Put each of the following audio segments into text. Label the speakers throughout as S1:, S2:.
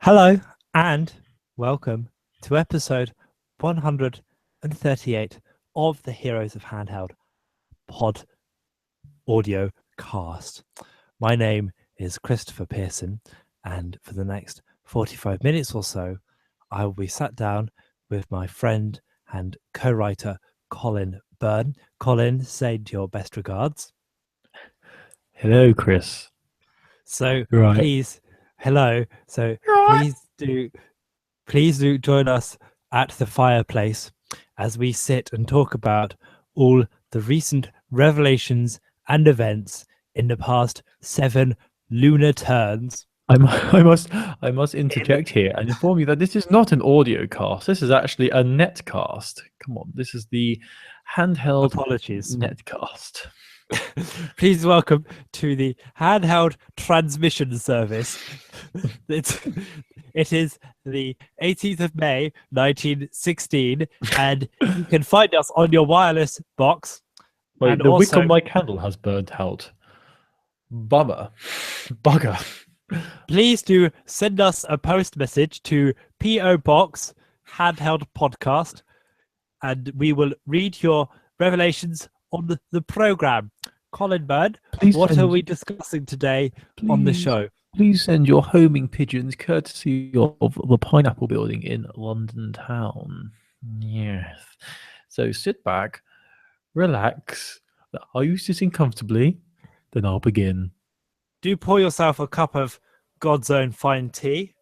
S1: Hello and welcome to episode 138 of the Heroes of Handheld pod audio cast. My name is Christopher Pearson, and for the next 45 minutes or so, I will be sat down with my friend and co-writer Colin Byrne. Colin, say your best regards.
S2: Hello, Chris.
S1: So
S2: Right.
S1: please, hello. So please do join us at the fireplace as we sit and talk about all the recent revelations and events in the past 7 lunar turns.
S2: I must interject here and inform you that this is not an audio cast. This is actually a netcast. Come on, this is the Handheld
S1: Apologies.
S2: netcast.
S1: Please welcome to the Handheld transmission service. It is the 18th of May 1916, and you can find us on your wireless box.
S2: Wait,
S1: and
S2: the wick
S1: also,
S2: on my candle has burnt out. Bugger.
S1: please do send us a post message to P.O. Box Handheld Podcast, and we will read your revelations on the program. Colin Byrne, what are we discussing today on the show?
S2: Please send your homing pigeons courtesy of the Pineapple Building in London town. Yes. So sit back, relax. Are you sitting comfortably? Then I'll begin.
S1: Do pour yourself a cup of God's own fine tea.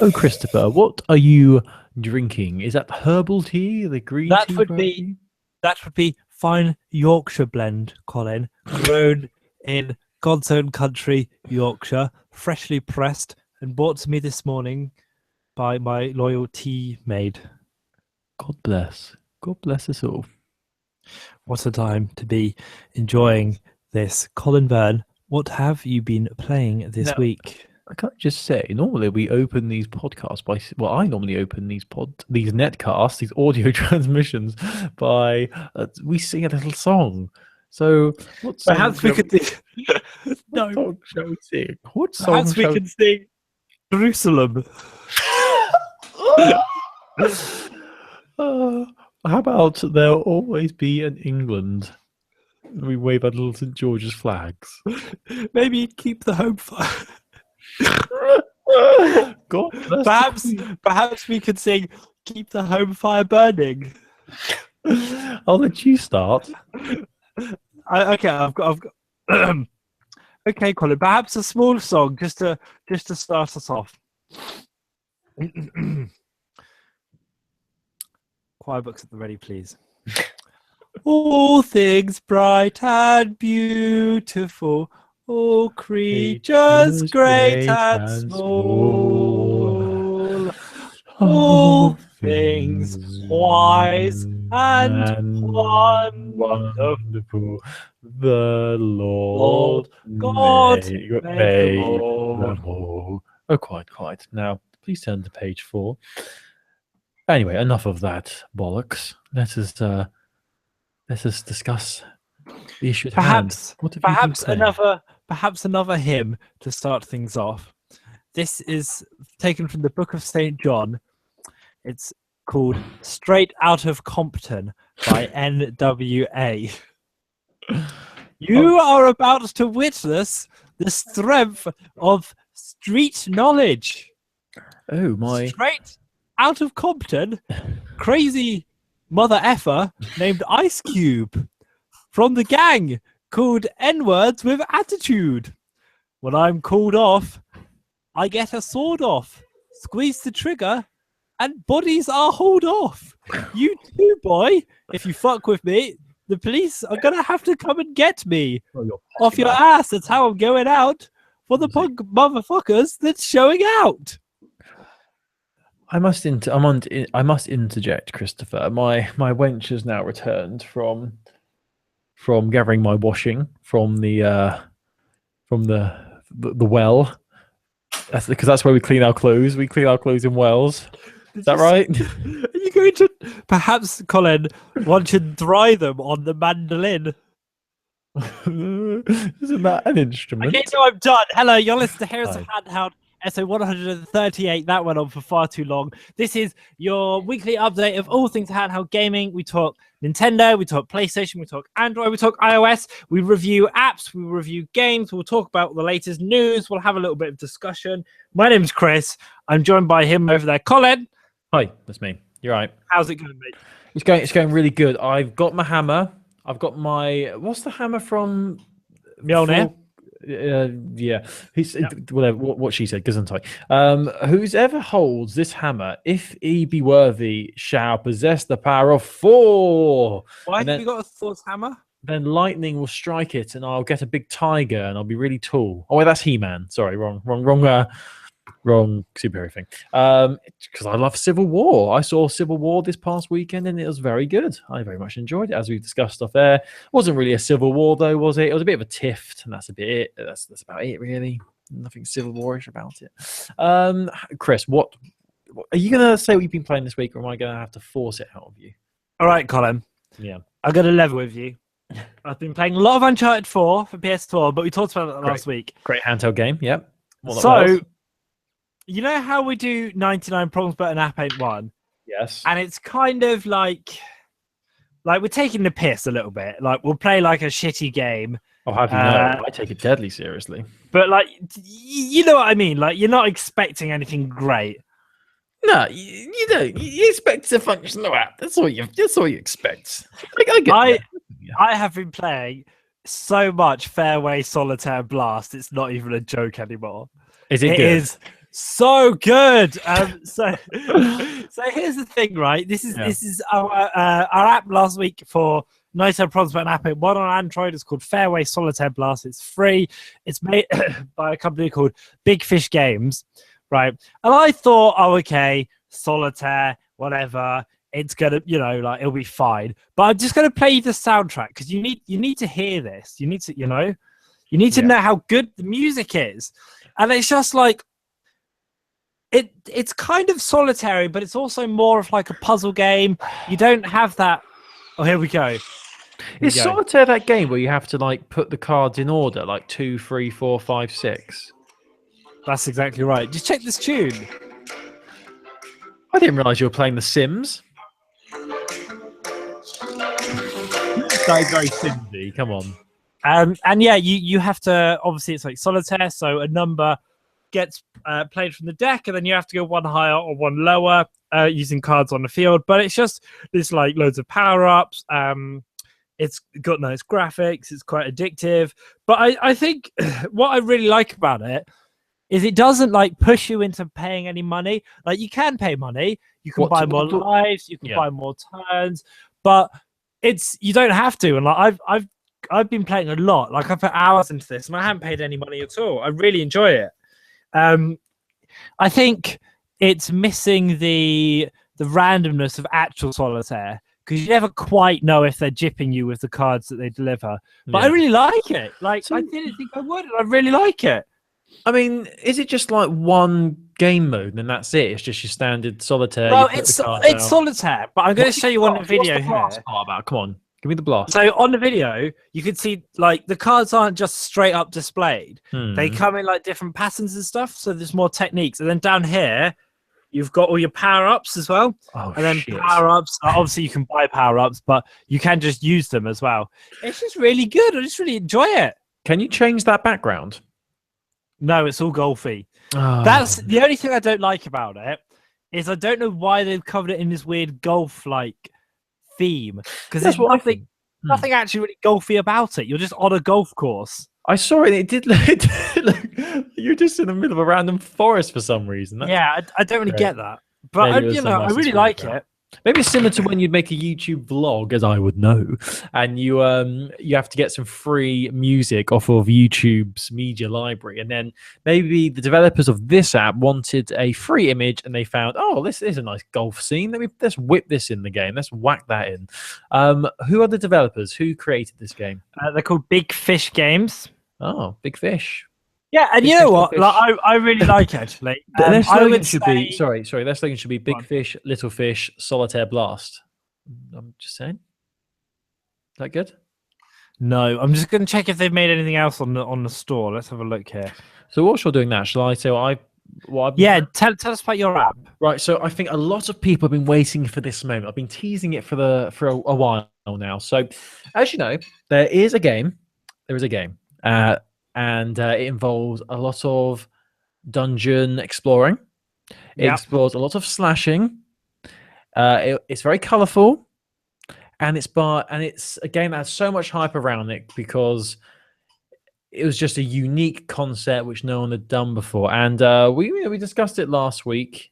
S2: Oh, Christopher, what are you drinking? Is that herbal tea, the green tea?
S1: That would be fine Yorkshire blend, Colin, grown in God's own country, Yorkshire, freshly pressed and brought to me this morning by my loyal tea maid.
S2: God bless. God bless us all.
S1: What a time to be enjoying this. Colin Byrne, what have you been playing this week?
S2: I can't just say, normally we open these podcasts by, well, I normally open these netcasts, these audio transmissions by, we sing a little song. So, what song
S1: perhaps we could sing.
S2: No, song shall we sing? What song
S1: perhaps we can sing Jerusalem.
S2: How about There'll Always Be an England? We wave our little St. George's flags.
S1: Maybe keep the home fire.
S2: God,
S1: perhaps we could sing "Keep the Home Fire Burning."
S2: I'll let you start.
S1: Okay, I've got. Okay, Colin. Perhaps a small song just to start us off. Choir books at the ready, please. All things bright and beautiful. All creatures great and small, all things wise and wonderful,
S2: the Lord
S1: God
S2: made
S1: them
S2: all. Oh, quite. Now, please turn to page 4. Anyway, enough of that bollocks. Let us discuss the issue at hand.
S1: Perhaps another hymn to start things off. This is taken from the Book of St. John. It's called Straight Out of Compton by N.W.A. You are about to witness the strength of street knowledge.
S2: Oh, my.
S1: Straight out of Compton, crazy mother effer named Ice Cube from the gang called N-Words with Attitude. When I'm called off, I get a sword off, squeeze the trigger, and bodies are hauled off. You too, boy. If you fuck with me, the police are going to have to come and get me. Off your ass, that's how I'm going out for the punk motherfuckers that's showing out.
S2: I must interject, Christopher. My wench has now returned from gathering my washing from the well. Because that's where we clean our clothes. We clean our clothes in wells. Is that right?
S1: Are you going to perhaps, Colin, one should dry them on the mandolin?
S2: Isn't that an instrument?
S1: Okay, so I'm done. Hello, you're listening to Heroes of Handheld, episode 138. That went on for far too long. This is your weekly update of all things handheld gaming. We talk Nintendo, we talk PlayStation, we talk Android, we talk iOS, we review apps, we review games, we'll talk about the latest news, we'll have a little bit of discussion. My name's Chris. I'm joined by him over there, Colin.
S2: Hi, that's me. You're right.
S1: How's it going, mate?
S2: It's going really good. I've got my hammer. I've got my what's the hammer from
S1: Mjolnir.
S2: Yeah, he's whatever what she said. Gesundheit. Whoever holds this hammer, if he be worthy, shall possess the power of 4.
S1: Why have you got a Thor's hammer?
S2: Then lightning will strike it, and I'll get a big tiger, and I'll be really tall. Oh, wait, that's He-Man. Sorry, wrong superhero thing. Because I love Civil War. I saw Civil War this past weekend, and it was very good. I very much enjoyed it, as we've discussed off there. Wasn't really a Civil War, though, was it? It was a bit of a tiff, and that's a bit it. That's about it, really. Nothing Civil War-ish about it. Chris, what are you gonna say? What you've been playing this week, or am I gonna have to force it out of you?
S1: All right, Colin.
S2: Yeah,
S1: I'm gonna level with you. I've been playing a lot of Uncharted 4 for PS4, but we talked about that last week.
S2: Great handheld game. Yep.
S1: So, you know how we do 99 problems, but an app ain't one?
S2: Yes.
S1: And it's kind of like we're taking the piss a little bit. Like, we'll play like a shitty game.
S2: I'll have you know, I take it deadly seriously.
S1: But like, you know what I mean? Like, you're not expecting anything great.
S2: No, you don't. You expect a functional app. That's all you expect. Like, I get
S1: I have been playing so much Fairway Solitaire Blast. It's not even a joke anymore.
S2: Is it good?
S1: It is so good. So here's the thing, right? This is our app last week for 99 problems about an app. One on Android. It's called Fairway Solitaire Blast. It's free. It's made by a company called Big Fish Games, right? And I thought, oh, okay, solitaire, whatever. It's gonna, it'll be fine. But I'm just gonna play you the soundtrack because you need to hear this. You need to know how good the music is, and it's just like it's kind of solitary, but it's also more of like a puzzle game. You don't have that. Oh, here we go.
S2: Is solitaire that game where you have to like put the cards in order, like 2, 3, 4, 5, 6? That's
S1: exactly right. Just check this tune.
S2: I didn't realize you were playing The Sims. That is very Simsy. Come on.
S1: And yeah, you have to, obviously it's like solitaire, so a number gets played from the deck, and then you have to go one higher or one lower using cards on the field. But it's just there's like loads of power-ups. It's got nice graphics. It's quite addictive. But I think what I really like about it is it doesn't like push you into paying any money. Like, you can pay money, you can buy more lives, you can buy more turns, but you don't have to. And like I've been playing a lot. Like, I put hours into this, and I haven't paid any money at all. I really enjoy it. I think it's missing the randomness of actual solitaire, because you never quite know if they're jipping you with the cards that they deliver. But I really like it. Like, I didn't think I would, and I really like it.
S2: I mean, is it just like one game mode and that's it? It's just your standard solitaire?
S1: Well, it's solitaire, but I'm going to show you on the video here.
S2: What's the blast part about? Come on, give me the blast.
S1: So on the video, you can see like the cards aren't just straight up displayed. They come in like different patterns and stuff, so there's more techniques. And then down here, you've got all your power-ups as well.
S2: Oh,
S1: and then power-ups, obviously you can buy power-ups, but you can just use them as well. It's just really good. I just really enjoy it.
S2: Can you change that background?
S1: No, it's all golfy. That's the only thing I don't like about it, is I don't know why they've covered it in this weird golf-like theme, because there's nothing actually really golfy about it. You're just on a golf course.
S2: I saw it. It did look you're just in the middle of a random forest for some reason.
S1: I don't really get that, but I really like it.
S2: Maybe it's similar to when you'd make a YouTube vlog, as I would know, and you have to get some free music off of YouTube's media library, and then maybe the developers of this app wanted a free image, and they found, oh, this is a nice golf scene. Let's whip this in the game. Let's whack that in. Who are the developers? Who created this game?
S1: They're called Big Fish Games.
S2: Oh, Big Fish.
S1: Yeah, and you know what? Like, I really like it, actually.
S2: Their slogan should be their slogan should be Big Fish, Little Fish, Solitaire Blast. I'm just saying. Is that good?
S1: No, I'm just going to check if they've made anything else on the store. Let's have a look here.
S2: So whilst you're doing that, shall I say what I
S1: Yeah, tell us about your app.
S2: Right, so I think a lot of people have been waiting for this moment. I've been teasing it for a while now. So, as you know, there is a game. There is a game, and it involves a lot of dungeon exploring. It explores a lot of slashing. It's very colourful, and it's a game that has so much hype around it because it was just a unique concept which no one had done before. And we discussed it last week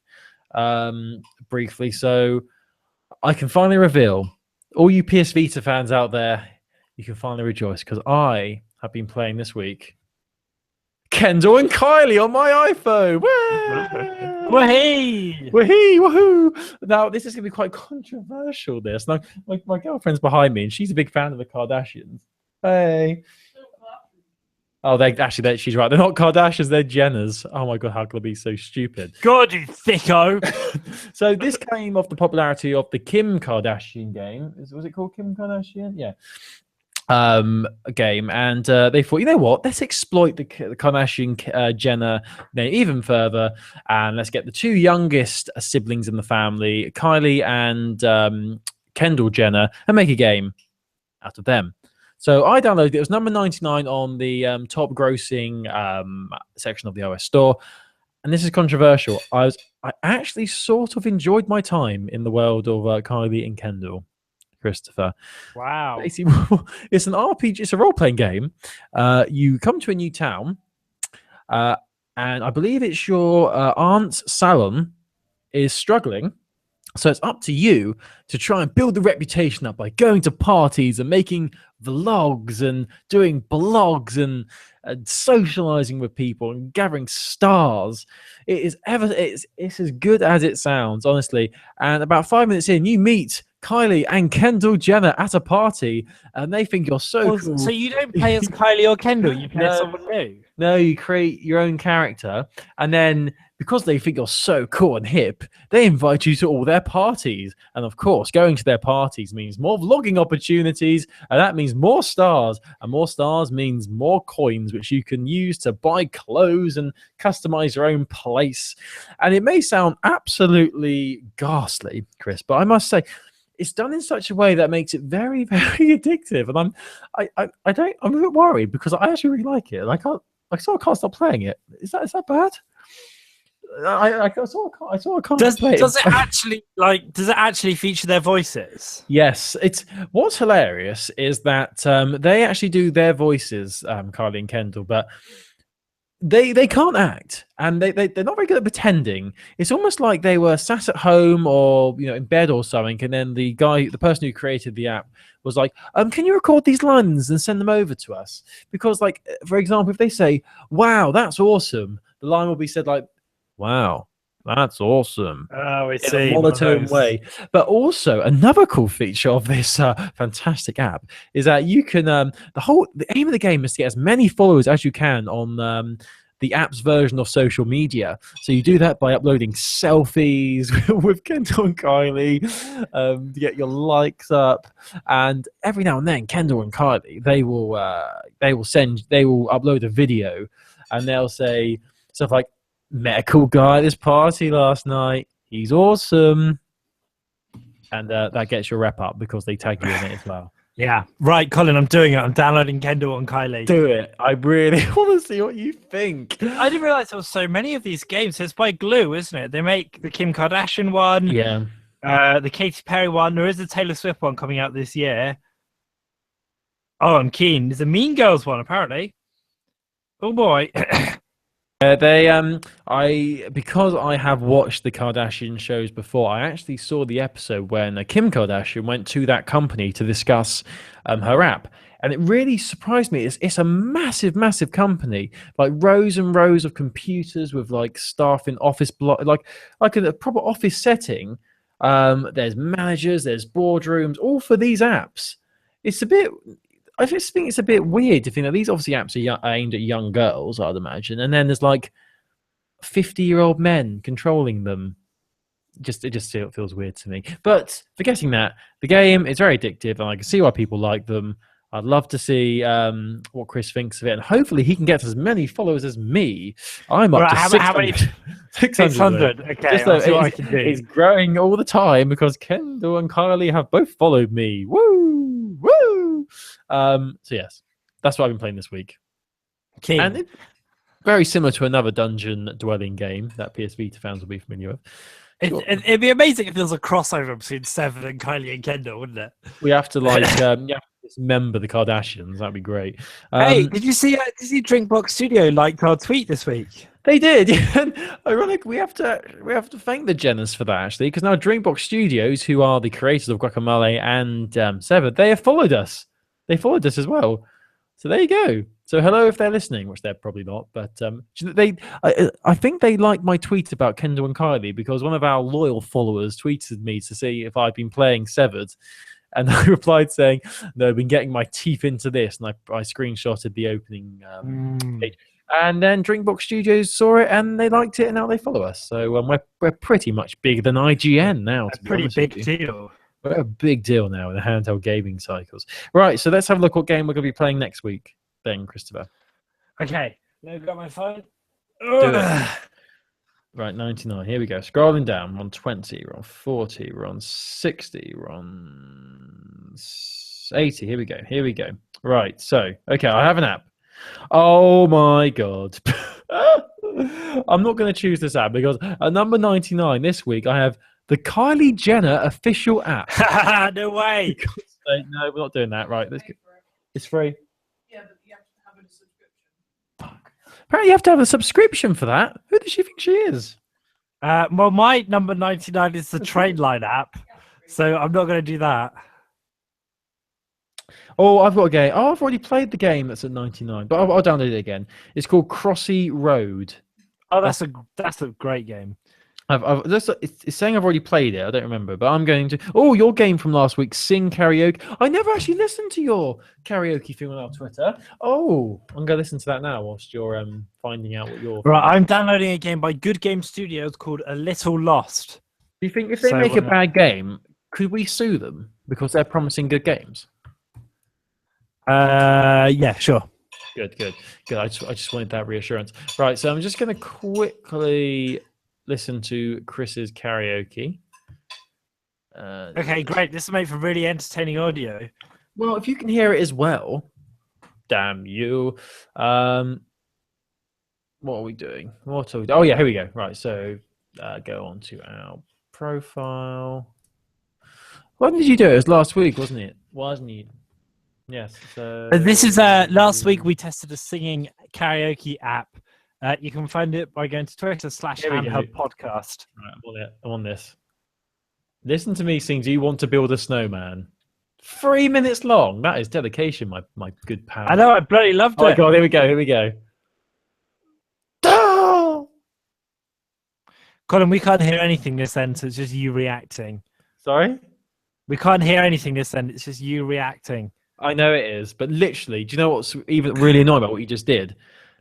S2: briefly. So I can finally reveal, all you PS Vita fans out there, you can finally rejoice because I have been playing this week Kendall and KYLIE on my iPhone.
S1: Wahey!
S2: Woohoo! Now, this is going to be quite controversial, this. Now, my girlfriend's behind me, and she's a big fan of the Kardashians. Hey. Oh, she's right. They're not Kardashians, they're Jenners. Oh my God, how could I be so stupid?
S1: God, you thicko!
S2: So this came off the popularity of the Kim Kardashian game. Was it called Kim Kardashian? Yeah. A game, and they thought, you know what, let's exploit the Kardashian Jenner name even further, and let's get the two youngest siblings in the family, KYLIE and Kendall Jenner, and make a game out of them. So I downloaded it. It was number 99 on the top grossing section of the iOS store. And this is controversial. I actually sort of enjoyed my time in the world of KYLIE and Kendall, Christopher.
S1: Wow.
S2: Basically, it's an RPG. It's a role-playing game. You come to a new town, and I believe it's your aunt's salon is struggling. So it's up to you to try and build the reputation up by going to parties and making vlogs and doing blogs and socializing with people and gathering stars. It's as good as it sounds, honestly. And about 5 minutes in, you meet KYLIE and Kendall Jenner at a party, and they think you're so cool.
S1: So you don't play as KYLIE or Kendall, you play as someone new?
S2: No, you create your own character, and then because they think you're so cool and hip, they invite you to all their parties. And of course, going to their parties means more vlogging opportunities, and that means more stars. And more stars means more coins, which you can use to buy clothes and customize your own place. And it may sound absolutely ghastly, Chris, but I must say, it's done in such a way that makes it very, very addictive. And I'm a bit worried because I actually really like it. I sort of can't stop playing it. Is that bad? I sort of can't.
S1: Does it actually feature their voices?
S2: Yes. What's hilarious is that they actually do their voices, KYLIE and Kendall, but they can't act, and they're not very good at pretending. It's almost like they were sat at home or in bed or something, and then the person who created the app was like, can you record these lines and send them over to us? Because, like, for example, if they say, "Wow, that's awesome," the line will be said like, "Wow, that's awesome."
S1: Oh, I
S2: see. In a monotone way. But also, another cool feature of this fantastic app is that you can the aim of the game is to get as many followers as you can on the app's version of social media. So you do that by uploading selfies with Kendall and KYLIE to get your likes up. And every now and then, Kendall and KYLIE, they will upload a video, and they'll say stuff like, "Met a cool guy at this party last night. He's awesome." And that gets your rep up because they tag you in it as well.
S1: Yeah. Right, Colin, I'm doing it. I'm downloading Kendall and KYLIE.
S2: Do it. I really want to see what you think.
S1: I didn't realize there were so many of these games. It's by Glue, isn't it? They make the Kim Kardashian one.
S2: Yeah.
S1: The Katy Perry one. There is a Taylor Swift one coming out this year. Oh, I'm keen. There's a Mean Girls one, apparently. Oh, boy.
S2: Because I have watched the Kardashian shows before, I actually saw the episode when Kim Kardashian went to that company to discuss her app, and it really surprised me. It's a massive, massive company, like rows and rows of computers with like staff in office block, like in a proper office setting. There's managers, there's boardrooms, all for these apps. I just think it's a bit weird to think that these obviously apps are aimed at young girls, I'd imagine, and then there's like 50-year-old men controlling them. It just feels weird to me. But forgetting that, the game is very addictive, and I can see why people like them. I'd love to see what Chris thinks of it, and hopefully he can get as many followers as me. I'm up to 600.
S1: 600. Okay,
S2: Just so
S1: I'll see what I can do.
S2: it's growing all the time because Kendall and Kylie have both followed me. Woo! Woo! So yes, that's what I've been playing this week.
S1: Keen.
S2: And it's very similar to another dungeon dwelling game that PS Vita fans will be familiar with. Sure.
S1: It'd be amazing if there was a crossover between Seven and Kylie and Kendall, wouldn't it?
S2: We have to dismember the Kardashians. That'd be great.
S1: Hey, did you see Drinkbox Studio liked our tweet this week?
S2: They did. Ironic, we have to thank the Jenners for that actually, because now Drinkbox Studios, who are the creators of Guacamole and Severed, they have followed us. They followed us as well. So there you go. So hello if they're listening, which they're probably not. But I think they liked my tweet about Kendall and Kylie because one of our loyal followers tweeted me to see if I'd been playing Severed. And I replied saying, no, I've been getting my teeth into this. And I screenshotted the opening page. And then Drinkbox Studios saw it and they liked it and now they follow us. So we're pretty much bigger than IGN now.
S1: A pretty big deal.
S2: We're a big deal now in the handheld gaming cycles. Right, so let's have a look what game we're going to be playing next week then, Christopher.
S1: Okay, now I've got my phone.
S2: Do it. Right, 99. Here we go. Scrolling down. We're on 20. We're on 40. We're on 60. We're on 80. Here we go. Here we go. Right, so, okay, I have an app. Oh my God. I'm not going to choose this app because at number 99 this week, I have the Kylie Jenner official app.
S1: No way.
S2: No, we're not doing that. Right, let's go. It's free.
S3: Yeah, but you have to have a subscription.
S2: Apparently, you have to have a subscription for that. Who does she think she is?
S1: Well, my number 99 is the Trainline app, so I'm not going to do that.
S2: Oh, I've got a game. Oh, I've already played the game that's at 99, but I'll download it again. It's called Crossy Road.
S1: Oh, that's a great game.
S2: It's saying I've already played it. I don't remember, but I'm going to. Oh, your game from last week, Sing Karaoke. I never actually listened to your karaoke thing on our Twitter. Oh, I'm going to listen to that now whilst you're finding out what you're.
S1: Right, I'm downloading a game by Good Game Studios called A Little Lost.
S2: Do you think if they make a bad game, could we sue them because they're promising good games?
S1: Yeah, sure.
S2: Good. I just wanted that reassurance. Right, so I'm just going to quickly listen to Chris's karaoke.
S1: Okay, great. This is made for really entertaining audio.
S2: Well, if you can hear it as well, damn you. What are we doing? Oh yeah, here we go. Right, so go on to our profile. When did you do it? It was last week, wasn't it? Wasn't it? Yes. So
S1: this is last week we tested a singing karaoke app. You can find it by going to Twitter/Handheld Podcast.
S2: Right, I'm on it. I'm on this. Listen to me sing. Do you want to build a snowman? 3 minutes long. That is dedication, my good pal.
S1: I know. I bloody loved it.
S2: Oh God! Here we go. Here we go.
S1: Colin, we can't hear anything this end, so it's just you reacting.
S2: Sorry?
S1: We can't hear anything this end. It's just you reacting.
S2: I know it is, but literally, do you know what's even really annoying about what you just did?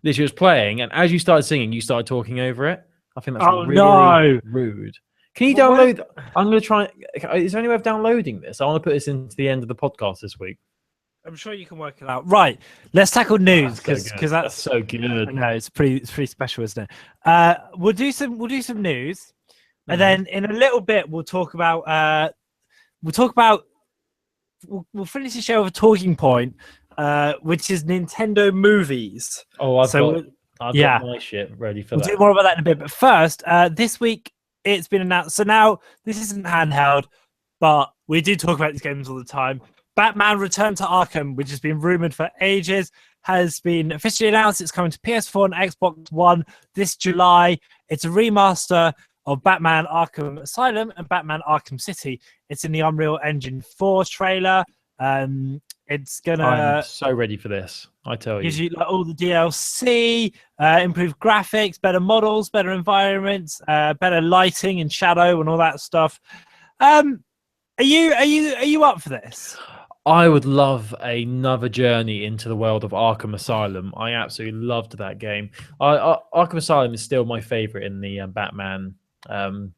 S2: Literally was playing, and as you started singing, you started talking over it. I think that's really rude. Can you download? I'm going to try. Is there any way of downloading this? I want to put this into the end of the podcast this week.
S1: I'm sure you can work it out. Right, let's tackle news because that's
S2: so good.
S1: No, it's pretty special, isn't it? We'll do some news, and then in a little bit we'll talk about we'll finish the show with a talking point, which is Nintendo movies.
S2: Oh, I've got my shit ready for that.
S1: We'll do more about that in a bit. But first, this week it's been announced. So now this isn't Handheld, but we do talk about these games all the time. Batman Return to Arkham, which has been rumored for ages, has been officially announced. It's coming to PS4 and Xbox One this July. It's a remaster of Batman Arkham Asylum and Batman Arkham City. It's in the Unreal Engine 4 trailer. It's gonna.
S2: I'm so ready for this. I tell you.
S1: Gives you like all the DLC, improved graphics, better models, better environments, better lighting and shadow and all that stuff. Are you up for this?
S2: I would love another journey into the world of Arkham Asylum. I absolutely loved that game. Arkham Asylum is still my favorite in the Batman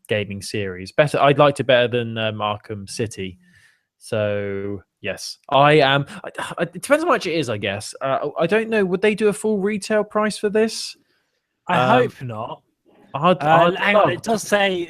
S2: gaming series. I'd liked it better than Arkham City. So yes, I am. It depends on how much it is, I guess. I don't know. Would they do a full retail price for this?
S1: I hope not. Hang on, it does say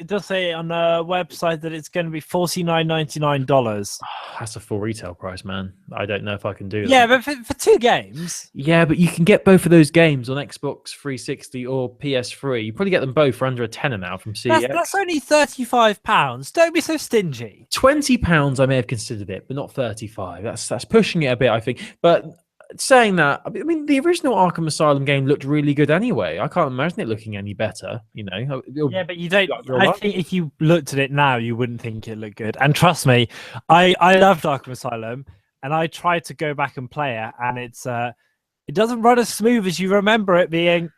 S1: on the website that it's going to be $49.99.
S2: That's a full retail price, man. I don't know if I can do that.
S1: Yeah, but for 2 games.
S2: Yeah, but you can get both of those games on Xbox 360 or PS3. You probably get them both for under a tenner now from CEX.
S1: That's only £35. Don't be so stingy.
S2: £20 I may have considered it, but not 35. That's pushing it a bit, I think. But saying that, I mean, the original Arkham Asylum game looked really good anyway. I can't imagine it looking any better, you know.
S1: Yeah, but you don't. I think if you looked at it now, you wouldn't think it looked good. And trust me, I loved Arkham Asylum, and I tried to go back and play it, and it doesn't run as smooth as you remember it being.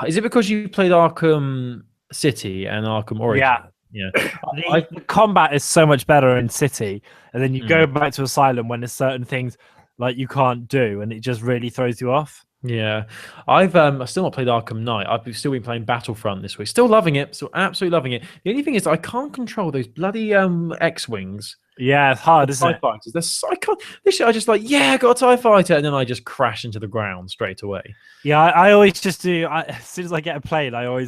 S2: Is it because you played Arkham City and Arkham Origin? Yeah.
S1: The combat is so much better in City, and then you go back to Asylum when there's certain things like you can't do, and it just really throws you off.
S2: Yeah, I've still not played Arkham Knight. I've still been playing Battlefront this week. Still loving it. Still absolutely loving it. The only thing is I can't control those bloody X-wings.
S1: Yeah, it's hard, isn't it?
S2: Fighters. I can't. Literally, I just like, yeah, got a TIE fighter, and then I just crash into the ground straight away.
S1: Yeah, I always just do. As soon as I get a plane, I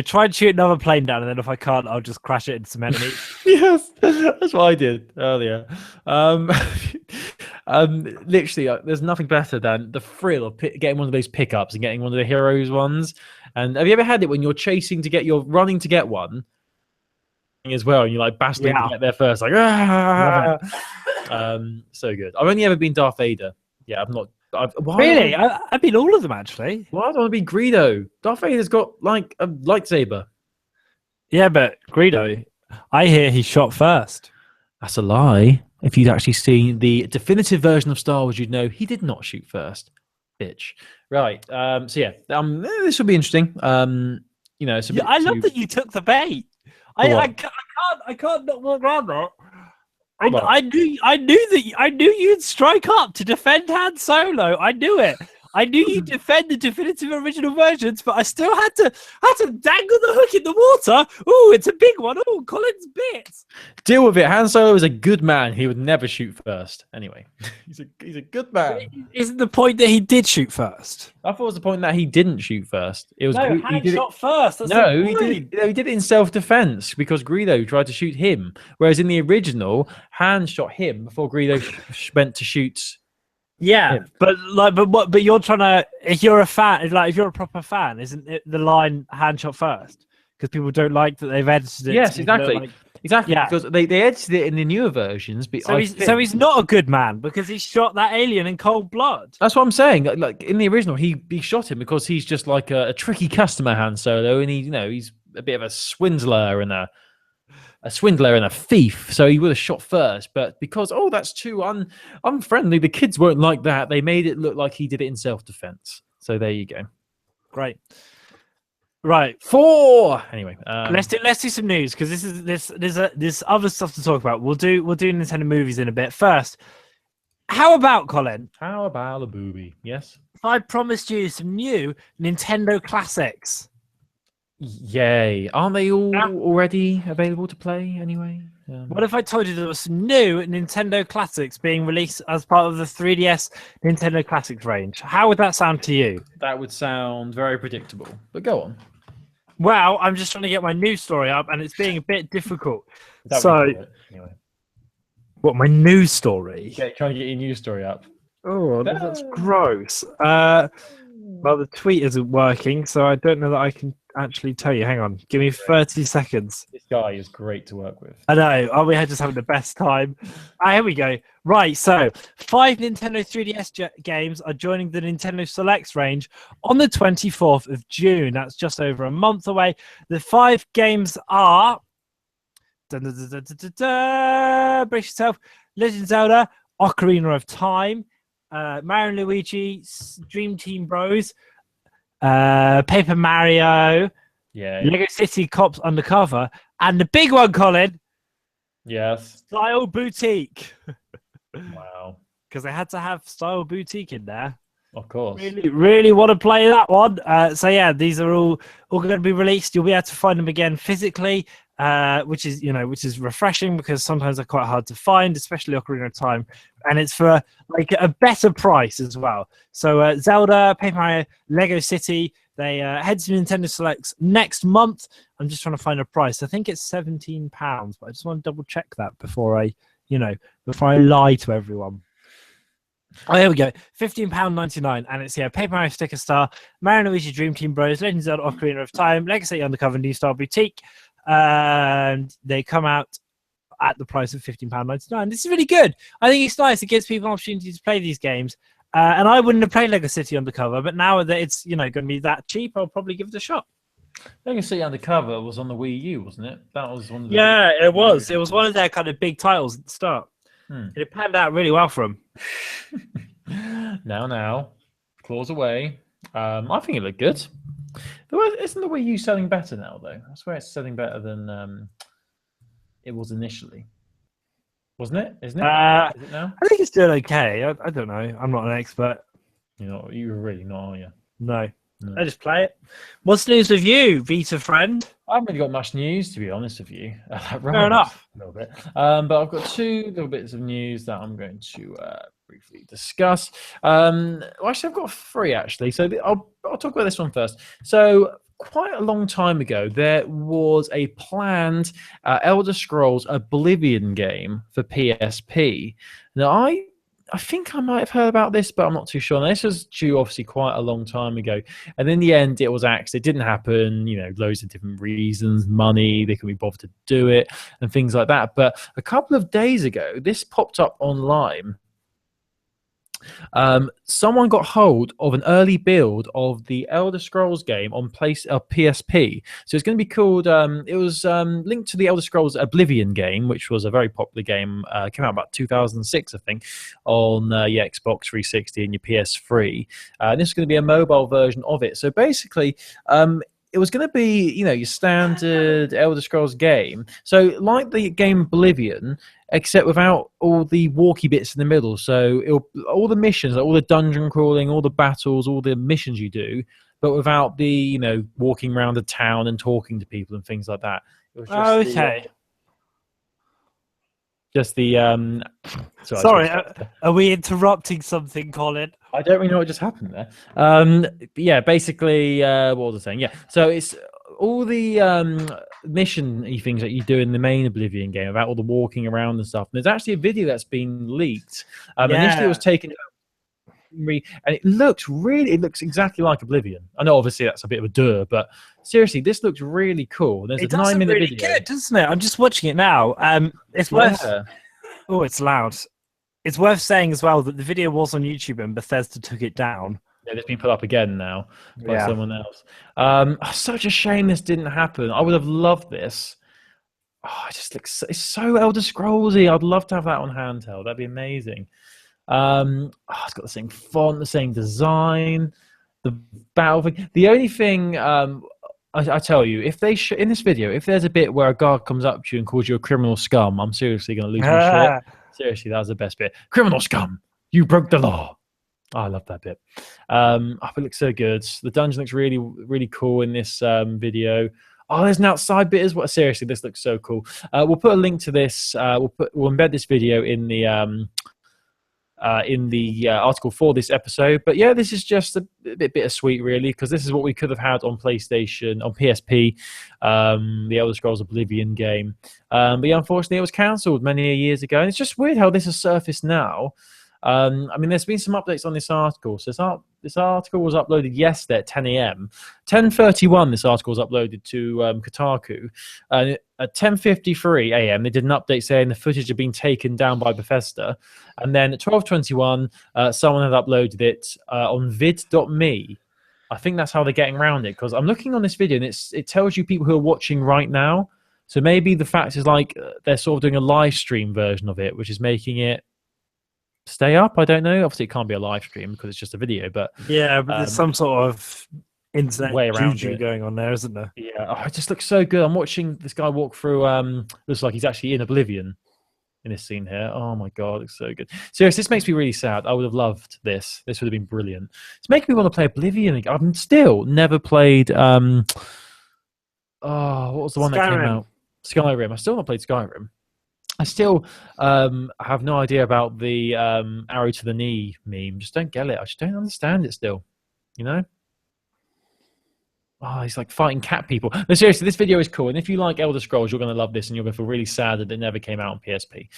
S1: try and shoot another plane down, and then if I can't, I'll just crash it into some enemy.
S2: Yes, that's what I did earlier. Literally, there's nothing better than the thrill of getting one of those pickups and getting one of the heroes ones. And have you ever had it when you're running to get one as well, and you're like battling to get there first, like so good. I've only ever been Darth Vader. Yeah, I've not.
S1: Really? I've been all of them actually.
S2: Why do I want to be Greedo? Darth Vader's got like a lightsaber.
S1: Yeah, but Greedo, I hear he shot first.
S2: That's a lie. If you'd actually seen the definitive version of Star Wars, you'd know he did not shoot first. Bitch. Right. So yeah, this will be interesting. You know,
S1: I love that you took the bait. I can't not walk around that. I knew you'd strike up to defend Han Solo. I knew it. I knew you'd defend the definitive original versions, but I still had to dangle the hook in the water. Oh, it's a big one. Oh, Colin's bits.
S2: Deal with it. Han Solo is a good man. He would never shoot first. Anyway, he's a good man.
S1: Isn't the point that he did shoot first?
S2: I thought it was the point that he didn't shoot first. It was
S1: Han shot first. That's
S2: he did it in self-defense because Greedo tried to shoot him. Whereas in the original, Han shot him before Greedo went to shoot.
S1: Yeah, but you're trying to. If you're a fan, if you're a proper fan, isn't it the line "hand shot first"? Because people don't like that they've edited it.
S2: Yes, exactly. Exactly.
S1: Yeah.
S2: Because they edited it in the newer versions. But
S1: so he's not a good man because he shot that alien in cold blood.
S2: That's what I'm saying. Like in the original, he shot him because he's just like a tricky customer, Han Solo, and he's a bit of a swindler and a thief, so he would have shot first, but because that's too unfriendly, the kids won't like that. They made it look like he did it in self-defense. So there you go.
S1: Great. Right.
S2: 4. Anyway,
S1: let's do some news because there's other stuff to talk about. We'll do Nintendo movies in a bit. First, how about Colin?
S2: How about a booby? Yes.
S1: I promised you some new Nintendo classics.
S2: Yay. Aren't they all already available to play anyway?
S1: What if I told you there was some new Nintendo classics being released as part of the 3DS Nintendo Classics range? How would that sound to you?
S2: That would sound very predictable, but go on.
S1: Well, I'm just trying to get my news story up and it's being a bit difficult.
S2: Anyway.
S1: What, my news story?
S2: Yeah, try and get your news story up.
S1: Oh, that's gross. Well, the tweet isn't working, so I don't know that I can actually tell you. Hang on, give me 30 seconds.
S2: This guy is great to work with.
S1: I know. We had just having the best time. Here we go. Right, so 5 Nintendo 3DS games are joining the Nintendo Selects range on the 24th of June. That's just over a month away. The 5 games are... Brace yourself. Legend of Zelda, Ocarina of Time, Mario and Luigi, Dream Team Bros, Paper Mario, Lego City Cops Undercover, and the big one, Colin.
S2: Yes.
S1: Style Boutique.
S2: Wow.
S1: Because they had to have Style Boutique in there.
S2: Of course.
S1: Really want to play that one. So yeah, these are all going to be released. You'll be able to find them again physically, which is refreshing because sometimes they're quite hard to find, especially Ocarina of Time, and it's for like a better price as well. So Zelda, Paper Mario, Lego City, They head to Nintendo Selects next month. I'm just trying to find a price. I think it's £17, but I just want to double check that before I lie to everyone. Oh, here we go. £15.99, and it's Paper Mario Sticker Star, Mario & Luigi Dream Team Bros, Legend of Zelda Ocarina of Time, Legacy Undercover, New Star Boutique, and they come out at the price of £15.99. This is really good. I think it's nice. It gives people an opportunity to play these games. And I wouldn't have played Lego City Undercover, but now that it's going to be that cheap, I'll probably give it a shot.
S2: Lego City Undercover was on the Wii U, wasn't it? That was one of the
S1: it was. It was one of their kind of big titles at the start. It panned out really well for them.
S2: Now, claws away. I think it looked good. Isn't the Wii U selling better now, though? I swear it's selling better than it was initially. Wasn't it? Isn't it? Is it now?
S1: I think it's doing okay. I don't know. I'm not an expert.
S2: You're really not, are you?
S1: No. I just play it. What's news with you, Vita friend?
S2: I haven't really got much news, to be honest with you.
S1: Fair enough.
S2: A little bit. But I've got two little bits of news that I'm going to briefly discuss. Actually, I've got three, actually. So I'll talk about this one first. So quite a long time ago, there was a planned Elder Scrolls Oblivion game for PSP. Now, I think I might have heard about this, but I'm not too sure. Now, this was due obviously quite a long time ago. And in the end, it was axed. It didn't happen, loads of different reasons, money, they couldn't be bothered to do it and things like that. But a couple of days ago, this popped up online. Someone got hold of an early build of the Elder Scrolls game on PSP. So it's going to be called, it was linked to the Elder Scrolls Oblivion game, which was a very popular game, came out about 2006, I think, on your Xbox 360 and your PS3. And this is going to be a mobile version of it. So basically, it was going to be, your standard Elder Scrolls game. So like the game Oblivion, except without all the walky bits in the middle. So all the missions, like all the dungeon crawling, all the battles, all the missions you do, but without the, walking around the town and talking to people and things like that. It was just
S1: Sorry, are we interrupting something, Colin?
S2: I don't really know what just happened there. Basically, what was I saying? Yeah, so it's all the mission-y things that you do in the main Oblivion game about all the walking around and stuff. And there's actually a video that's been leaked. Initially, it was taken, and it looks exactly like Oblivion. I know, obviously, that's a bit of a duh, but seriously, this looks really cool. There's a 9-minute
S1: really
S2: video.
S1: Good, doesn't it? I'm just watching it now. It's worth. Oh, it's loud. It's worth saying as well that the video was on YouTube and Bethesda took it down.
S2: Yeah, it's been put up again now by someone else. Such a shame this didn't happen. I would have loved this. It just looks, it's so Elder Scrollsy. I'd love to have that on handheld. That'd be amazing. It's got the same font, the same design, the battle thing. The only thing I tell you, if they in this video, if there's a bit where a guard comes up to you and calls you a criminal scum, I'm seriously going to lose my shit. Seriously, that was the best bit. Criminal scum, you broke the law. Oh, I love that bit. It looks so good. The dungeon looks really, really cool in this video. Oh, there's an outside bit as well. Seriously, this looks so cool. We'll put a link to this. We'll embed this video in the article for this episode. But yeah, this is just a bit bittersweet, really, because this is what we could have had on PlayStation, on PSP, the Elder Scrolls Oblivion game. But yeah, unfortunately, it was cancelled many years ago. And it's just weird how this has surfaced now. There's been some updates on this article. So this article was uploaded yesterday at 10 a.m. 10:31, this article was uploaded to Kotaku. And at 10:53 a.m., they did an update saying the footage had been taken down by Bethesda. And then at 12:21, someone had uploaded it on vid.me. I think that's how they're getting around it, because I'm looking on this video and it tells you people who are watching right now. So maybe the fact is like they're sort of doing a live stream version of it, which is making it stay up. I don't know. Obviously, it can't be a live stream because it's just a video. But
S1: yeah, but there's some sort of internet
S2: way around
S1: juju going on there, isn't there?
S2: Yeah, it just looks so good. I'm watching this guy walk through. Looks like he's actually in Oblivion in this scene here. Oh my god, it's so good. Seriously, this makes me really sad. I would have loved this. This would have been brilliant. It's making me want to play Oblivion again. I've still never played. What was the one that came out? Skyrim. I still not played Skyrim. I still have no idea about the arrow to the knee meme. Just don't get it. I just don't understand it still. You know? Oh, he's like fighting cat people. No, seriously, this video is cool. And if you like Elder Scrolls, you're going to love this, and you're going to feel really sad that it never came out on PSP.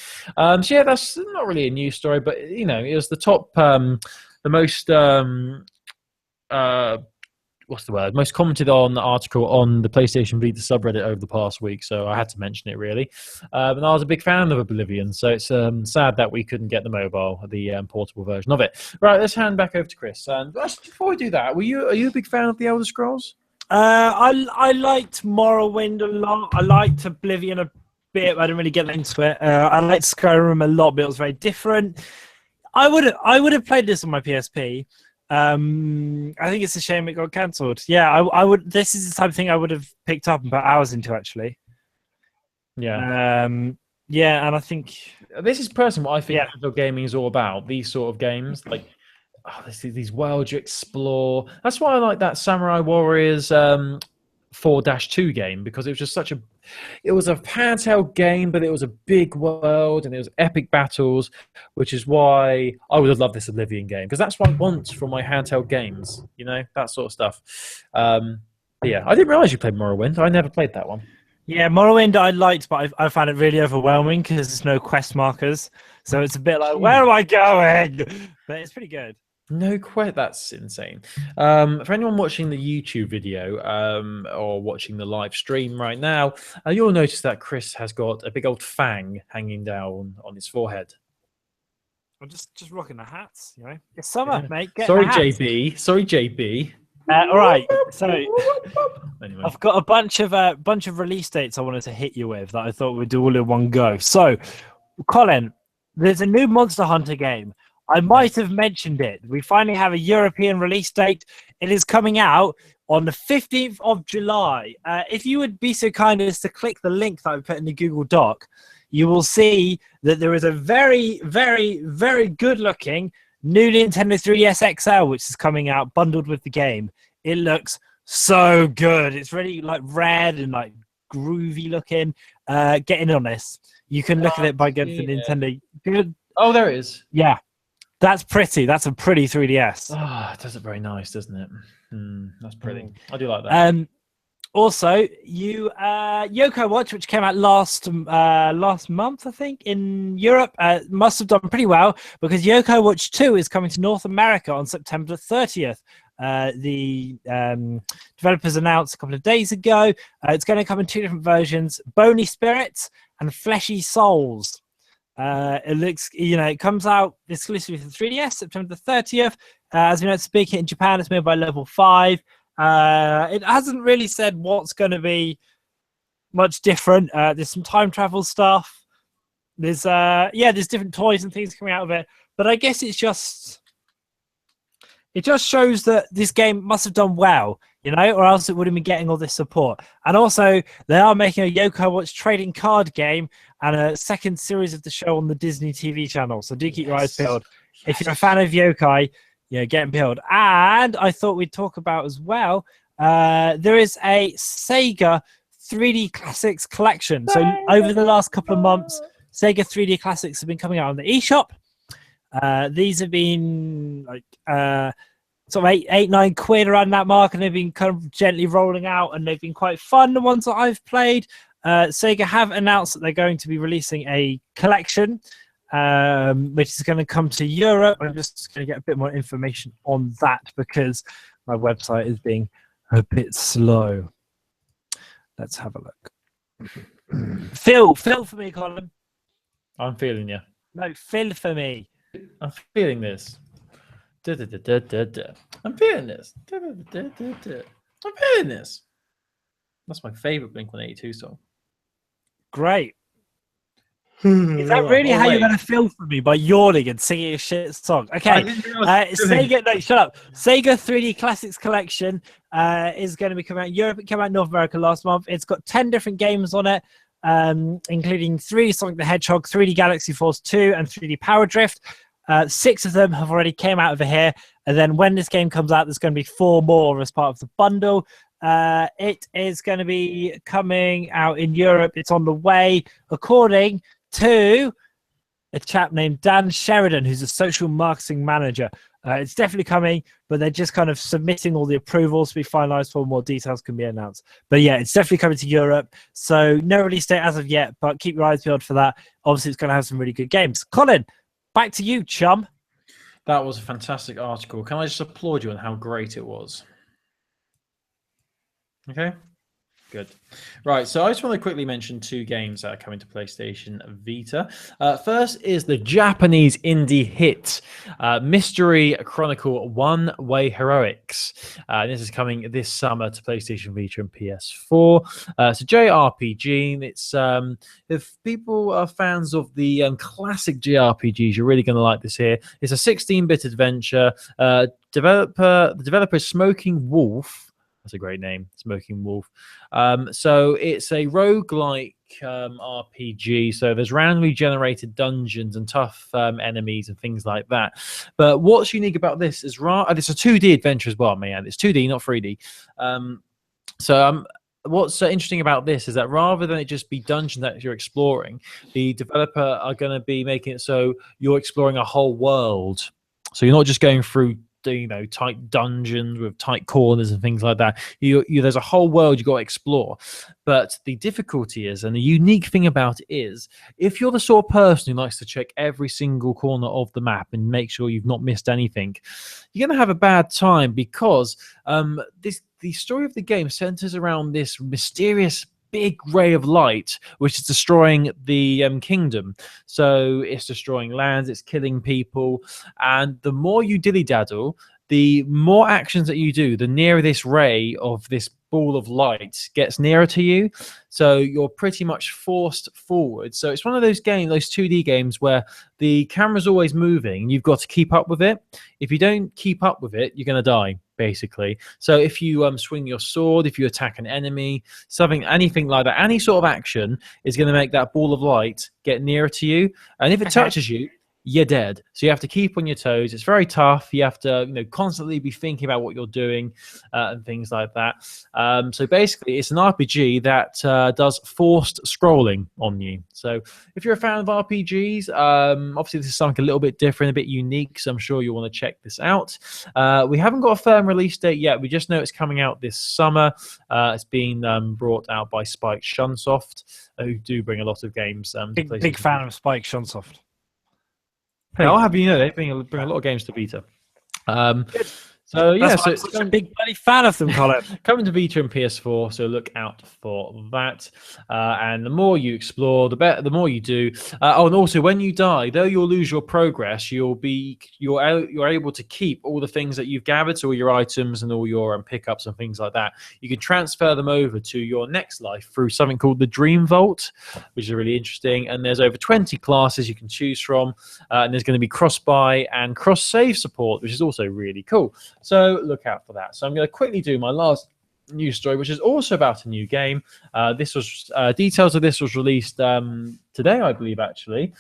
S2: So yeah, that's not really a news story, but you know, it was the top, the most, what's the word? Most commented on article on the PlayStation Vita subreddit over the past week. So I had to mention it really. And I was a big fan of Oblivion, so it's sad that we couldn't get the mobile, the portable version of it. Right, let's hand back over to Chris. And before we do that, are you a big fan of the Elder Scrolls?
S1: I liked Morrowind a lot. I liked Oblivion a bit. I didn't really get into it. I liked Skyrim a lot, but it was very different. I would have played this on my PSP. I think it's a shame it got cancelled. Yeah, I would. This is the type of thing I would have picked up and put hours into actually.
S2: Yeah.
S1: Yeah, and I think
S2: this is personally what I think handheld gaming is all about. These sort of games, like these worlds you explore. That's why I like that Samurai Warriors 4-2 game, because it was just it was a handheld game, but it was a big world and it was epic battles, which is why I would have loved this Oblivion game, because that's what I want from my handheld games, you know, that sort of stuff. But yeah, I didn't realize you played Morrowind. I never played that one.
S1: Yeah, Morrowind I liked, but I found it really overwhelming because there's no quest markers, so it's a bit like, where am I going? But it's pretty good.
S2: No, quite. That's insane. For anyone watching the YouTube video or watching the live stream right now, you'll notice that Chris has got a big old fang hanging down on his forehead.
S1: I'm just rocking the hats, you know. It's summer, mate.
S2: Sorry, JB. Sorry, JB.
S1: All right. So
S2: anyway.
S1: I've got a bunch of release dates I wanted to hit you with that I thought we'd do all in one go. So, Colin, there's a new Monster Hunter game. I might have mentioned it. We finally have a European release date. It is coming out on the 15th of July. If you would be so kind as to click the link that I put in the Google Doc, you will see that there is a very, very, very good-looking new Nintendo 3DS XL, which is coming out bundled with the game. It looks so good. It's really like red and like groovy looking. Get in on this. You can look at it by going to Nintendo.
S2: Oh, there it is.
S1: Yeah. That's pretty. That's a pretty 3DS.
S2: Oh, it does look very nice, doesn't it? That's pretty. I do like that.
S1: Also, Yoko Watch, which came out last month, I think, in Europe, must have done pretty well because Yoko Watch 2 is coming to North America on September 30th. The developers announced a couple of days ago. It's going to come in two different versions: Bony Spirits and Fleshy Souls. It looks, it comes out exclusively for 3DS, September the 30th. As we know, it's a big hit in Japan. It's made by Level 5. It hasn't really said what's going to be much different. There's some time travel stuff. There's different toys and things coming out of it. But I guess it just shows that this game must have done well, or else it wouldn't be getting all this support. And also, they are making a Yoko Watch trading card game and a second series of the show on the Disney TV channel. So do keep your eyes peeled. If you're a fan of yokai, get them peeled. And I thought we'd talk about as well, there is a Sega 3D Classics collection. So over the last couple of months, Sega 3D Classics have been coming out on the eShop. These have been like sort of £8-9 quid around that mark, and they've been kind of gently rolling out, and they've been quite fun, the ones that I've played. Sega have announced that they're going to be releasing a collection, which is going to come to Europe. I'm just going to get a bit more information on that because my website is being a bit slow. Let's have a look. Phil for me, Colin.
S2: I'm feeling you.
S1: No, Phil for me.
S2: I'm feeling this. I'm feeling this. I'm feeling this. That's my favorite Blink-182 song.
S1: Great. Is that really how you're going to feel for me? By yawning and singing a shit song? Okay. Sega, no, shut up. Sega 3D Classics Collection is going to be coming out in Europe. It came out in North America last month. It's got 10 different games on it, including 3D Sonic the Hedgehog, 3D Galaxy Force 2, and 3D Power Drift. 6 of them have already came out over here. And then when this game comes out, there's going to be 4 more as part of the bundle. It is going to be coming out in Europe. It's on the way, according to a chap named Dan Sheridan, who's a social marketing manager. It's definitely coming, but they're just kind of submitting all the approvals to be finalized before more details can be announced. But yeah, it's definitely coming to Europe. So no release date as of yet, but keep your eyes peeled for that. Obviously, it's going to have some really good games. Colin, back to you, chum.
S2: That was a fantastic article. Can I just applaud you on how great it was? Okay. Good. Right, so I just want to quickly mention 2 games that are coming to PlayStation Vita. First is the Japanese indie hit Mystery Chronicle One Way Heroics. This is coming this summer to PlayStation Vita and PS4. It's a JRPG. It's if people are fans of the classic JRPGs, you're really going to like this here. It's a 16-bit adventure. The developer is Smoking Wolf. That's a great name, Smoking Wolf. So it's a roguelike RPG. So there's randomly generated dungeons and tough enemies and things like that. But what's unique about this is it's a 2D adventure as well, man. It's 2D, not 3D. What's interesting about this is that rather than it just be dungeons that you're exploring, the developer are going to be making it so you're exploring a whole world. So you're not just going through tight dungeons with tight corners and things like that. There's a whole world you got to explore. But the difficulty is, and the unique thing about it is, if you're the sort of person who likes to check every single corner of the map and make sure you've not missed anything, you're going to have a bad time because the story of the game centers around this mysterious big ray of light which is destroying the kingdom. So it's destroying lands, it's killing people, and the more you dilly-daddle, the more actions that you do, the nearer this ray of this ball of light gets nearer to you. So you're pretty much forced forward. So it's one of those games, those 2D games, where the camera's always moving and you've got to keep up with it. If you don't keep up with it, you're going to die, basically. So if you swing your sword, if you attack an enemy, anything like that, any sort of action is going to make that ball of light get nearer to you. And if it touches you, you're dead. So you have to keep on your toes. It's very tough. You have to, constantly be thinking about what you're doing and things like that. So basically, it's an RPG that does forced scrolling on you. So if you're a fan of RPGs, obviously this is something a little bit different, a bit unique. So I'm sure you'll want to check this out. We haven't got a firm release date yet. We just know it's coming out this summer. It's been brought out by Spike Chunsoft, who do bring a lot of games.
S1: Big fan of Spike Chunsoft.
S2: Hey, I'll have you know they bring a lot of games to Vita. So yeah,
S1: so it's a big bloody fan of them, Colin.
S2: Coming to Vita and PS4, so look out for that. And the more you explore, the better. The more you do. And also when you die, though you'll lose your progress, you're able to keep all the things that you've gathered, so all your items and all your pickups and things like that. You can transfer them over to your next life through something called the Dream Vault, which is really interesting. And there's over 20 classes you can choose from, and there's going to be cross-buy and cross-save support, which is also really cool. So look out for that. So I'm going to quickly do my last news story, which is also about a new game. Details of this was released today, I believe, actually.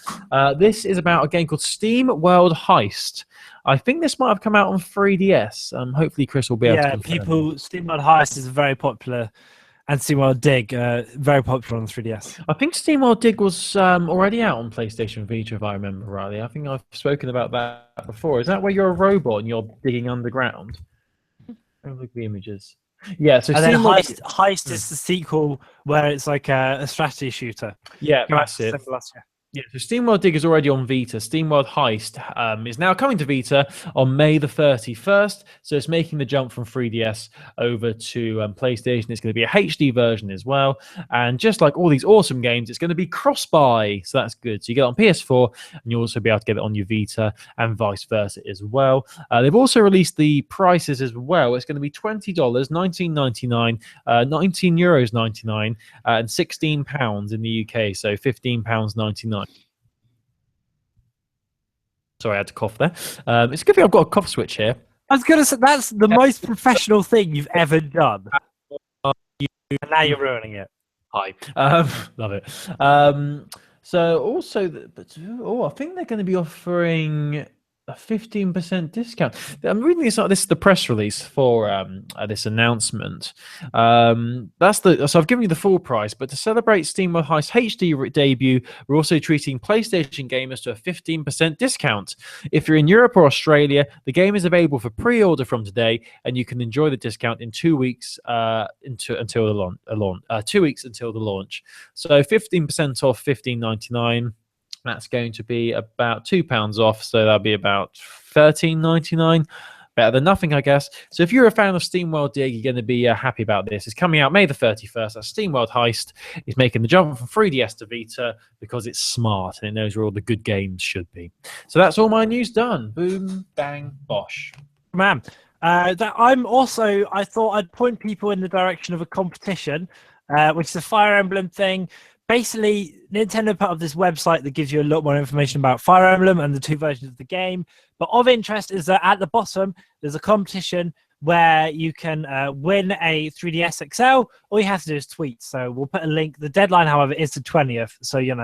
S2: This is about a game called Steam World Heist. I think this might have come out on 3DS. Hopefully Chris will be able to confirm.
S1: Steam World Heist is very popular, and Steam World Dig, very popular on 3DS.
S2: I think Steam World Dig was already out on PlayStation Vita, if I remember rightly. I think I've spoken about that before. Is that where you're a robot and you're digging underground? Oh, look at the images. Yeah, so
S1: Steam Heist is the sequel where it's like a strategy shooter.
S2: Yeah, massive. Yeah, so SteamWorld Dig is already on Vita. SteamWorld Heist is now coming to Vita on May the 31st. So it's making the jump from 3DS over to PlayStation. It's going to be a HD version as well. And just like all these awesome games, it's going to be cross-buy. So that's good. So you get it on PS4 and you'll also be able to get it on your Vita and vice versa as well. They've also released the prices as well. It's going to be $20, $19.99, €19.99, and £16 in the UK. So £15.99. Sorry, I had to cough there. It's a good thing I've got a cough switch here.
S1: I was going to say, that's the most professional thing you've ever done. And now you're ruining it.
S2: Hi. Love it. So also, I think they're going to be offering A 15% discount. I'm reading this. This is the press release for this announcement. So I've given you the full price, but to celebrate SteamWorld Heist HD debut, we're also treating PlayStation gamers to a 15% discount. If you're in Europe or Australia, the game is available for pre-order from today, and you can enjoy the discount in 2 weeks until the launch. 2 weeks until the launch. So 15% off $15.99. That's going to be about £2 off, so that'll be about $13.99. Better than nothing, I guess. So if you're a fan of SteamWorld Dig, you're going to be happy about this. It's coming out May the 31st. That's SteamWorld Heist. It's making the jump from 3DS to Vita because it's smart and it knows where all the good games should be. So that's all my news done. Boom, bang, bosh.
S1: Man, I thought I'd point people in the direction of a competition, which is a Fire Emblem thing. Basically, Nintendo put up this website that gives you a lot more information about Fire Emblem and the 2 versions of the game. But of interest is that at the bottom, there's a competition where you can win a 3DS XL. All you have to do is tweet. So we'll put a link. The deadline, however, is the 20th. So, you've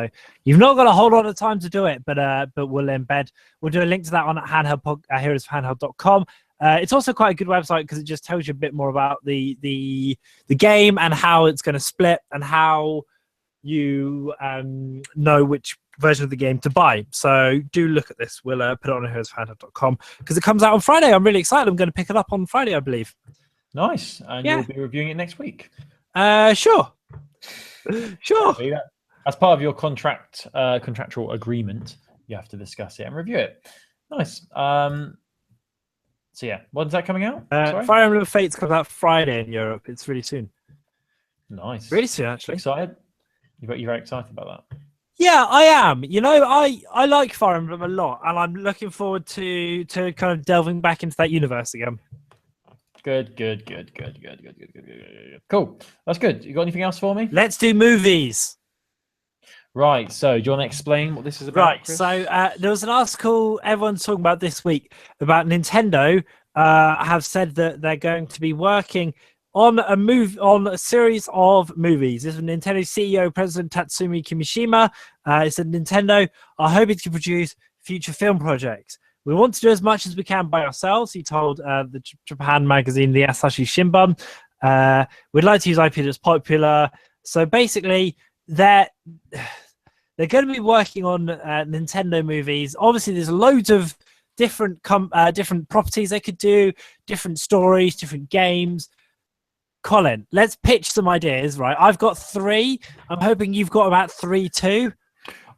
S1: not got a whole lot of time to do it, but we'll do a link to that on Handheld, heroeshandheld.com. It's also quite a good website because it just tells you a bit more about the game and how it's going to split and how you know which version of the game to buy. So do look at this. We'll put it on heroeshandheld.com because it comes out on Friday. I'm really excited. I'm going to pick it up on Friday, I believe.
S2: Nice. And you'll be reviewing it next week.
S1: Sure.
S2: As part of your contractual agreement, you have to discuss it and review it. Nice. So yeah, when's that coming out?
S1: Fire Emblem Fates comes out Friday in Europe. It's really soon.
S2: Nice.
S1: Really soon, actually.
S2: Excited? You're very excited about that.
S1: Yeah, I am. I like Fire Emblem a lot, and I'm looking forward to kind of delving back into that universe again.
S2: Good. Cool. That's good. You got anything else for me?
S1: Let's do movies.
S2: Right. So, do you want to explain what this is about?
S1: Right.
S2: Chris?
S1: So, there was an article everyone's talking about this week about Nintendo. Have said that they're going to be working on a series of movies. This is Nintendo CEO President Tatsumi Kimishima. He said Nintendo are hoping to produce future film projects. We want to do as much as we can by ourselves, he told the Japan magazine, the Asahi Shimbun. We'd like to use IP that's popular. So basically, they're going to be working on Nintendo movies. Obviously, there's loads of different properties they could do, different stories, different games. Colin, let's pitch some ideas, right? I've got 3. I'm hoping you've got about 3 too.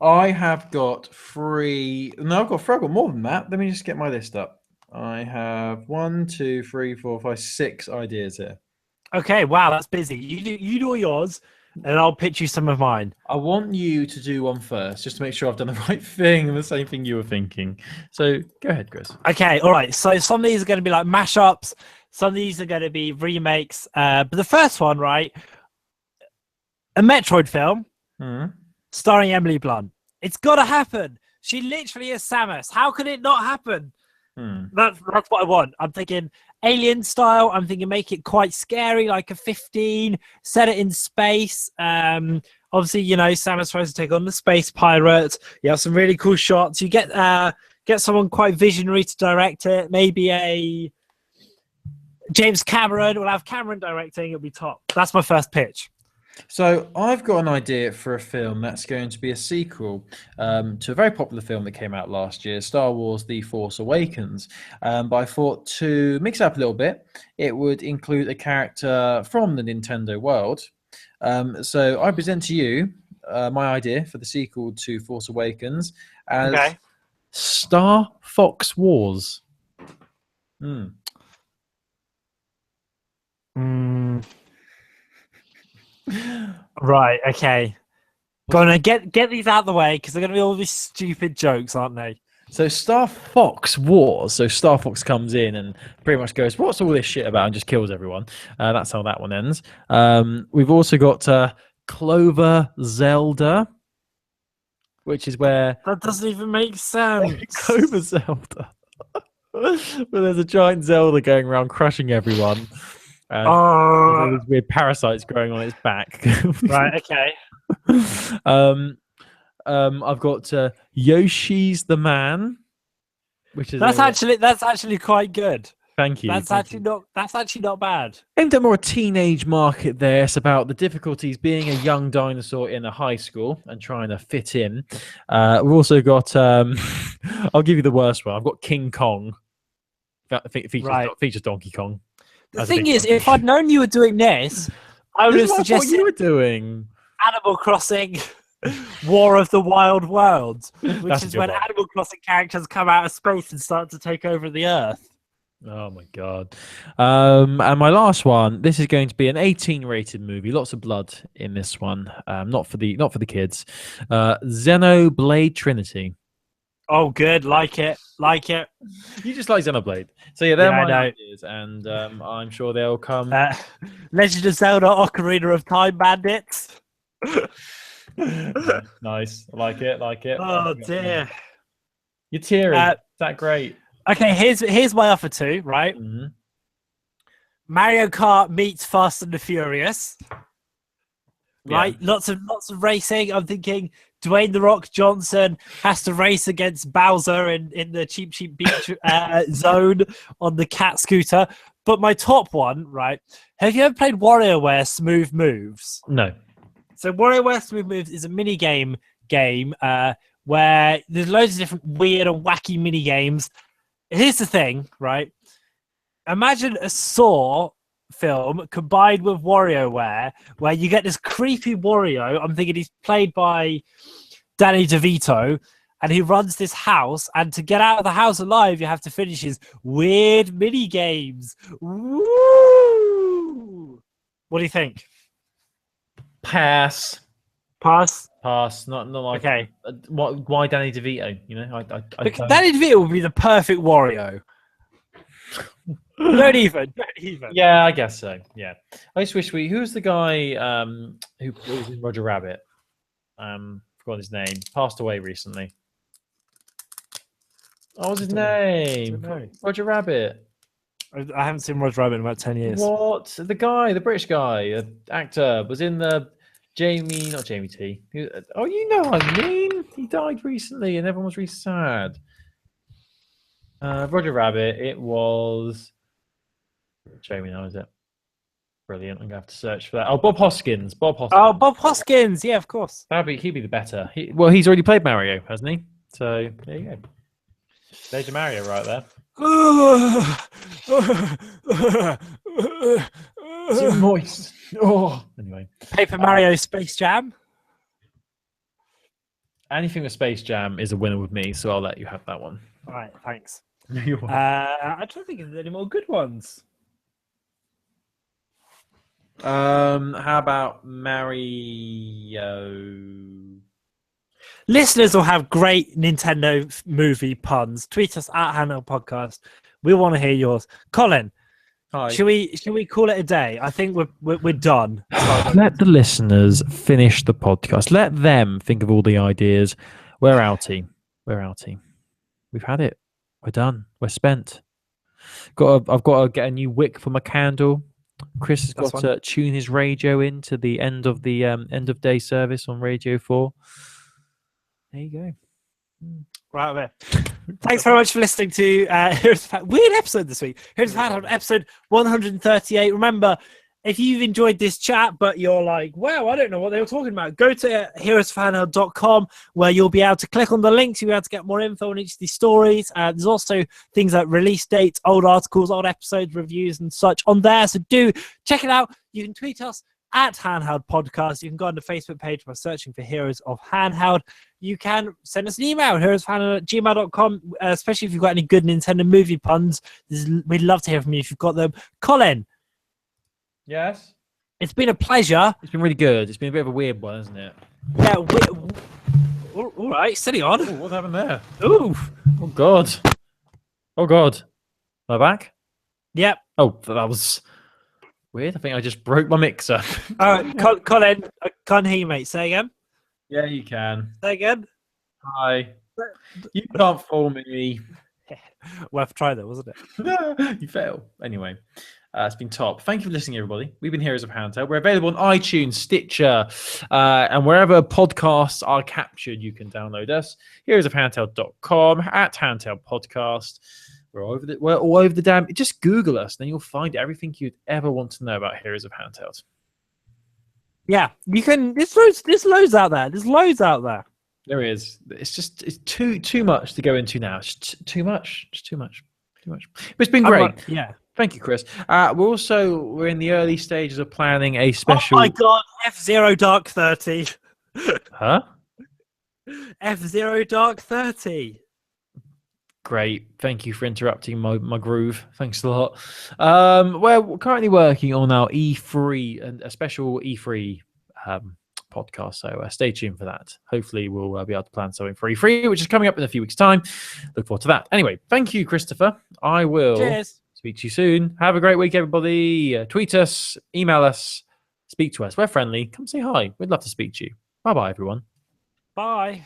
S2: I have got 3. No, I've got more than that. Let me just get my list up. I have 1, 2, 3, 4, 5, 6 ideas here.
S1: Okay, wow, that's busy. You do all yours, and I'll pitch you some of mine.
S2: I want you to do one first, just to make sure I've done the right thing and the same thing you were thinking. So go ahead, Chris.
S1: Okay, all right. So some of these are going to be like mashups. Some of these are going to be remakes. But the first one, right, a Metroid film starring Emily Blunt. It's got to happen. She literally is Samus. How can it not happen? That's what I want. I'm thinking Alien style. I'm thinking make it quite scary, like a 15. Set it in space. Obviously, Samus tries to take on the space pirates. You have some really cool shots. You get someone quite visionary to direct it. Maybe a James Cameron. We'll have Cameron directing. It'll be top. That's my first pitch.
S2: So I've got an idea for a film that's going to be a sequel to a very popular film that came out last year, Star Wars The Force Awakens. But I thought to mix it up a little bit, it would include a character from the Nintendo world. So I present to you my idea for the sequel to Force Awakens as Star Fox Wars.
S1: Right, okay. Gonna get these out of the way because they're gonna be all these stupid jokes, aren't they?
S2: So Star Fox Wars. So Star Fox comes in and pretty much goes, "What's all this shit about?" and just kills everyone. That's how that one ends. We've also got Clover Zelda, which is where
S1: that doesn't even make sense.
S2: Clover Zelda. Where there's a giant Zelda going around crushing everyone. And there's weird parasites growing on its back.
S1: Right, okay.
S2: I've got Yoshi's the Man. which is
S1: That's actually quite good.
S2: thank you.
S1: That's
S2: thank
S1: actually
S2: you.
S1: not bad.
S2: Aimed at more a teenage market there. It's about the difficulties being a young dinosaur in a high school and trying to fit in. We've also got, I'll give you the worst one. I've got King Kong. That features Donkey Kong.
S1: The thing is, if I'd known you were doing this, I would have
S2: What
S1: suggested
S2: you were doing.
S1: Animal Crossing War of the Wild Worlds, which
S2: That's a
S1: is
S2: good
S1: when
S2: one.
S1: Animal Crossing characters come out of space and start to take over the Earth.
S2: Oh my god. And my last one, this is going to be an 18 rated movie. Lots of blood in this one. Not for the kids. Xenoblade Trinity.
S1: Oh, good. Like it.
S2: You just like Xenoblade. So yeah, they're
S1: Yeah, I
S2: my
S1: know.
S2: ideas, and I'm sure they'll come.
S1: Legend of Zelda Ocarina of Time Bandits.
S2: Nice. I like it.
S1: Oh, dear.
S2: You're tearing.
S1: Uh,
S2: Is that great?
S1: Okay, here's my offer two, right?
S2: Mhm.
S1: Mario Kart meets Fast and the Furious. Right?
S2: Yeah.
S1: Lots of racing. I'm thinking Dwayne The Rock Johnson has to race against Bowser in the Cheap Beach zone on the cat scooter. But my top one, right? Have you ever played WarioWare Smooth Moves?
S2: No.
S1: So WarioWare Smooth Moves is a mini game where there's loads of different weird and wacky mini games. Here's the thing, right? Imagine a Saw film combined with WarioWare, where you get this creepy Wario. I'm thinking he's played by Danny DeVito, and he runs this house. And to get out of the house alive, you have to finish his weird mini games. Woo! What do you think?
S2: Pass.
S1: Pass.
S2: Not like.
S1: Okay.
S2: Why Danny DeVito? You know, I
S1: Because
S2: don't-
S1: Danny DeVito would be the perfect Wario. Don't even.
S2: Yeah, I guess so. Yeah, I just wish who's the guy who was in Roger Rabbit? Forgot his name. Passed away recently. What was his name?
S1: don't know.
S2: Roger Rabbit.
S1: I haven't seen Roger Rabbit in about 10 years.
S2: What? The British guy, actor, was in the not Jamie T. Oh, you know what I mean. He died recently, and everyone was really sad. Roger Rabbit. It was. Jamie, now is it? Brilliant. I'm gonna have to search for that. Oh, Bob Hoskins.
S1: Oh, Bob Hoskins. Yeah, of course.
S2: He'd be the better. He's already played Mario, hasn't he? So there you go. There's your Mario right there. Too moist. Oh, anyway.
S1: Paper Mario Space Jam.
S2: Anything with Space Jam is a winner with me, so I'll let you have that one.
S1: All right, thanks.
S2: You're welcome.
S1: I don't think there's any more good ones.
S2: How about Mario?
S1: Listeners will have great Nintendo movie puns. Tweet us at Handheld Podcast. We want to hear yours. Colin,
S2: Hi.
S1: should we call it a day? I think we're done.
S2: Let the listeners finish the podcast. Let them think of all the ideas. We're outie. We've had it. We're done. We're spent. I've got to get a new wick for my candle. Chris has got to tune his radio in to the end of day service on Radio 4. There you go.
S1: Right there. Thanks very much for listening to weird episode this week. Here's Handheld episode 138. Remember, if you've enjoyed this chat, but you're like, wow, I don't know what they were talking about, go to heroesofhandheld.com where you'll be able to click on the links. You'll be able to get more info on each of these stories. There's also things like release dates, old articles, old episodes, reviews, and such on there. So do check it out. You can tweet us at Handheld Podcast. You can go on the Facebook page by searching for Heroes of Handheld. You can send us an email, heroesofhandheld@gmail.com, especially if you've got any good Nintendo movie puns. We'd love to hear from you if you've got them. Colin.
S2: Yes?
S1: It's been a pleasure.
S2: It's been really good. It's been a bit of a weird one, isn't it?
S1: Yeah. All right. Steady on.
S2: Ooh, what happened there?
S1: Ooh.
S2: Oh, God. Am I back?
S1: Yep.
S2: Oh, that was weird. I think I just broke my mixer.
S1: All right. Colin, I can't hear you, mate. Say again.
S2: Yeah, you can.
S1: Say again.
S2: Hi. You can't fool me.
S1: Worth a try, though, wasn't it?
S2: You fail. Anyway. It's been top. Thank you for listening, everybody. We've been Heroes of Handheld. We're available on iTunes, Stitcher, and wherever podcasts are captured, you can download us. Heroesofhandheld.com, at Handheld Podcast. We're all over the damn. Just Google us, then you'll find everything you'd ever want to know about Heroes of Handheld.
S1: Yeah, you can. There's loads out there. There's loads out there.
S2: There is. It's too much to go into now. It's too much. Just too much. But it's been great.
S1: Yeah.
S2: Thank you, Chris. We're in the early stages of planning a special.
S1: Oh my god, F-Zero Dark 30.
S2: Huh?
S1: F-Zero Dark 30.
S2: Great. Thank you for interrupting my groove. Thanks a lot. We're currently working on our E3 and a special E3 podcast, so stay tuned for that. Hopefully we'll be able to plan something for E3, which is coming up in a few weeks' time. Look forward to that. Anyway, thank you, Christopher. I will speak to you soon. Have a great week, everybody. Tweet us, email us, speak to us. We're friendly. Come say hi. We'd love to speak to you. Bye-bye, everyone.
S1: Bye.